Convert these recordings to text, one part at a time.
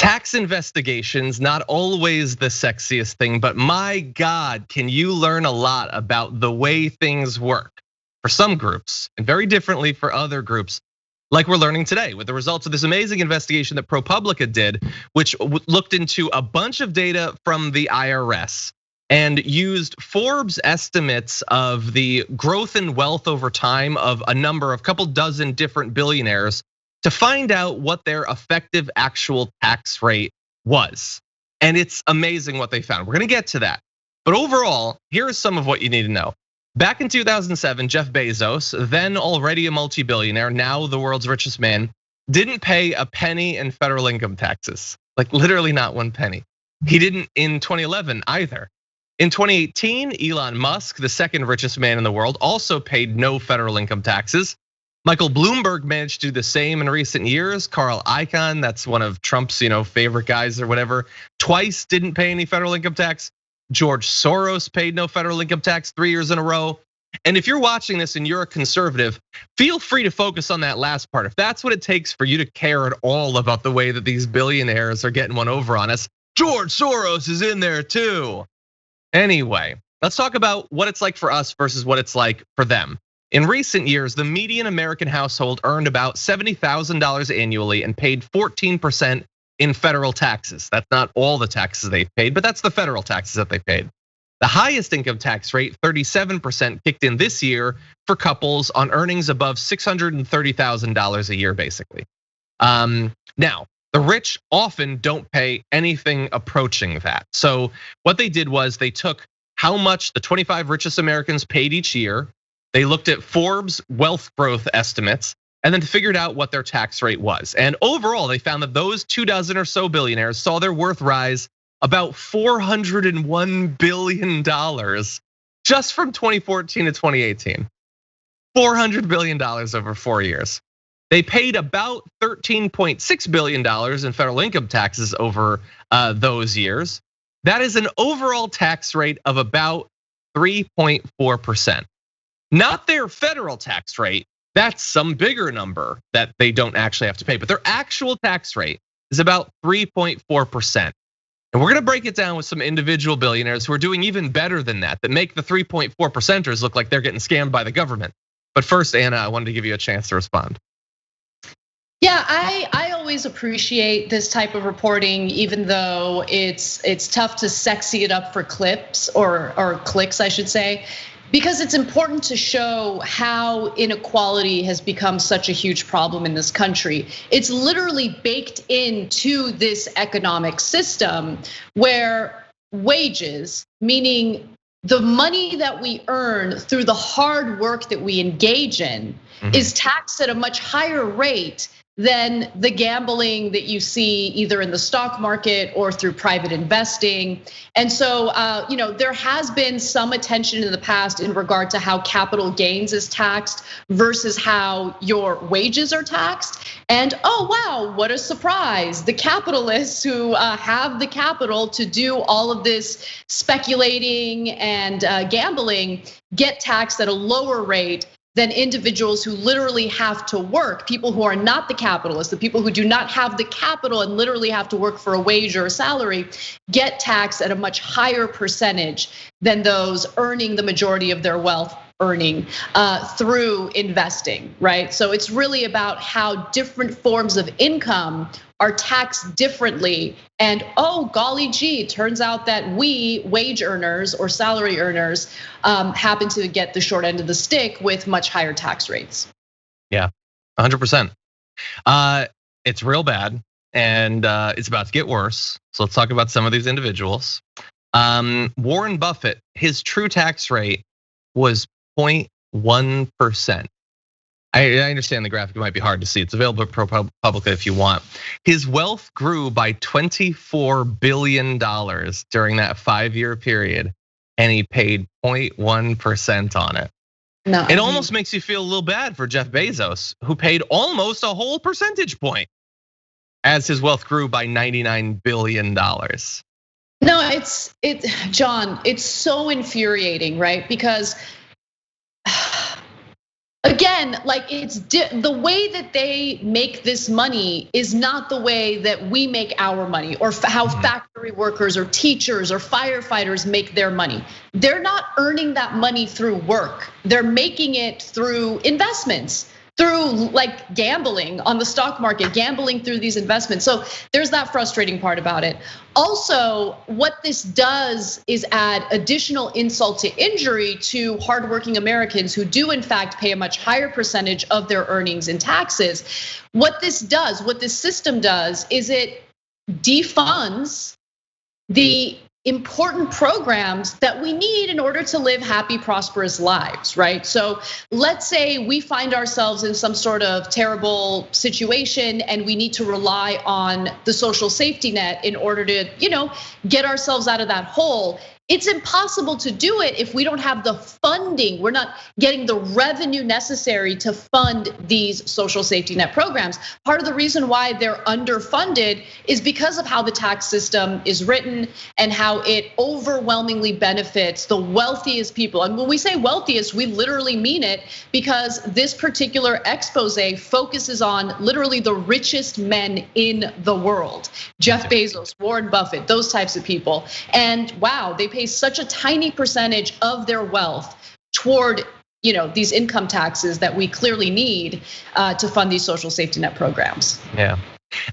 Tax investigations, not always the sexiest thing, but my God, can you learn a lot about the way things work for some groups and very differently for other groups, like we're learning today with the results of this amazing investigation that ProPublica did, which looked into a bunch of data from the IRS and used Forbes estimates of the growth in wealth over time of a couple dozen different billionaires to find out what their effective actual tax rate was. And it's amazing what they found. We're gonna get to that. But overall, here is some of what you need to know. Back in 2007, Jeff Bezos, then already a multi-billionaire, now the world's richest man, didn't pay a penny in federal income taxes. Like literally not one penny. He didn't in 2011 either. In 2018, Elon Musk, the second richest man in the world, also paid no federal income taxes. Michael Bloomberg managed to do the same in recent years. Carl Icahn, that's one of Trump's favorite guys or whatever, twice didn't pay any federal income tax. George Soros paid no federal income tax 3 years in a row. And if you're watching this and you're a conservative, feel free to focus on that last part. If that's what it takes for you to care at all about the way that these billionaires are getting one over on us, George Soros is in there too. Anyway, let's talk about what it's like for us versus what it's like for them. In recent years, the median American household earned about $70,000 annually and paid 14% in federal taxes. That's not all the taxes they've paid, but that's the federal taxes that they paid. The highest income tax rate, 37%, kicked in this year for couples on earnings above $630,000 a year, basically. Now, the rich often don't pay anything approaching that. So what they did was they took how much the 25 richest Americans paid each year. They looked at Forbes wealth growth estimates and then figured out what their tax rate was. And overall, they found that those 24 or so billionaires saw their worth rise about $401 billion just from 2014 to 2018. $400 billion over 4 years. They paid about $13.6 billion in federal income taxes over those years. That is an overall tax rate of about 3.4%. Not their federal tax rate, that's some bigger number that they don't actually have to pay, but their actual tax rate is about 3.4%. And we're gonna break it down with some individual billionaires who are doing even better than that make the 3.4%ers look like they're getting scammed by the government. But first, Anna, I wanted to give you a chance to respond. Yeah, I always appreciate this type of reporting, even though it's tough to sexy it up for clips or clicks, I should say. Because it's important to show how inequality has become such a huge problem in this country. It's literally baked into this economic system where wages, meaning the money that we earn through the hard work that we engage in, is taxed at a much higher rate than the gambling that you see either in the stock market or through private investing. And so, there has been some attention in the past in regard to how capital gains is taxed versus how your wages are taxed. And oh wow, what a surprise. The capitalists who have the capital to do all of this speculating and gambling get taxed at a lower rate than individuals who literally have to work, people who are not the capitalists, the people who do not have the capital and literally have to work for a wage or a salary, get taxed at a much higher percentage than those earning the majority of their wealth earning through investing, right? So it's really about how different forms of income are taxed differently. And oh, golly gee, turns out that we wage earners or salary earners happen to get the short end of the stick with much higher tax rates. Yeah, 100%. It's real bad and it's about to get worse. So let's talk about some of these individuals. Warren Buffett, his true tax rate was 0.1%. I understand the graphic might be hard to see. It's available at ProPublica if you want. His wealth grew by $24 billion during that 5-year period, and he paid 0.1% on it. No, it almost makes you feel a little bad for Jeff Bezos, who paid almost a whole percentage point as his wealth grew by $99 billion. No, John, it's so infuriating, right? Because Again, like the way that they make this money is not the way that we make our money, or how factory workers or teachers or firefighters make their money. They're not earning that money through work. They're making it through investments, through like gambling on the stock market, gambling through these investments. So there's that frustrating part about it. Also, what this does is add additional insult to injury to hardworking Americans who do in fact pay a much higher percentage of their earnings in taxes. What this system does is it defunds the important programs that we need in order to live happy, prosperous lives, right? So let's say we find ourselves in some sort of terrible situation and we need to rely on the social safety net in order to, get ourselves out of that hole. It's impossible to do it if we don't have the funding. We're not getting the revenue necessary to fund these social safety net programs. Part of the reason why they're underfunded is because of how the tax system is written and how it overwhelmingly benefits the wealthiest people. And when we say wealthiest, we literally mean it, because this particular expose focuses on literally the richest men in the world. Jeff Bezos, Warren Buffett, those types of people. And wow, they pay such a tiny percentage of their wealth toward these income taxes that we clearly need to fund these social safety net programs. Yeah,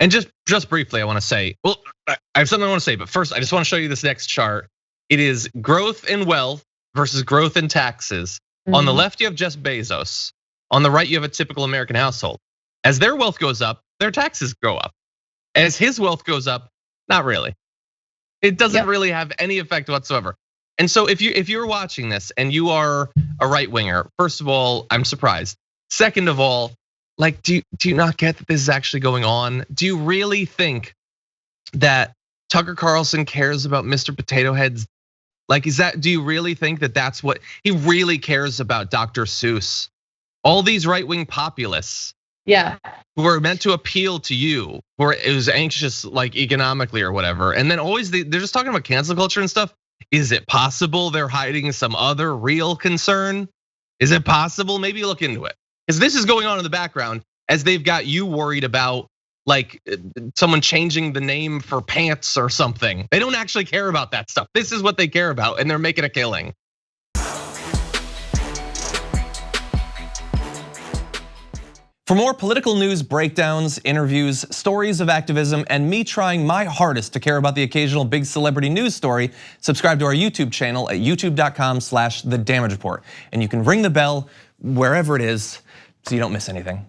and just briefly, I want to say, well, I have something I want to say, but first, I just want to show you this next chart. It is growth in wealth versus growth in taxes. On the left, you have Jeff Bezos. On the right, you have a typical American household. As their wealth goes up, their taxes go up. As his wealth goes up, not really. It doesn't really have any effect whatsoever. And so if you're watching this and you are a right winger, first of all, I'm surprised. Second of all, like, do you not get that this is actually going on? Do you really think that Tucker Carlson cares about Mr. Potato Head's? Like, do you really think that that's what he really cares about? Dr. Seuss, all these right-wing populists. Yeah. Who are meant to appeal to you, who are anxious like economically or whatever. And then always they're just talking about cancel culture and stuff. Is it possible they're hiding some other real concern? Is it possible? Maybe look into it. Because this is going on in the background as they've got you worried about like someone changing the name for pants or something. They don't actually care about that stuff. This is what they care about, and they're making a killing. For more political news breakdowns, interviews, stories of activism, and me trying my hardest to care about the occasional big celebrity news story, subscribe to our YouTube channel at youtube.com/The Damage Report. And you can ring the bell wherever it is so you don't miss anything.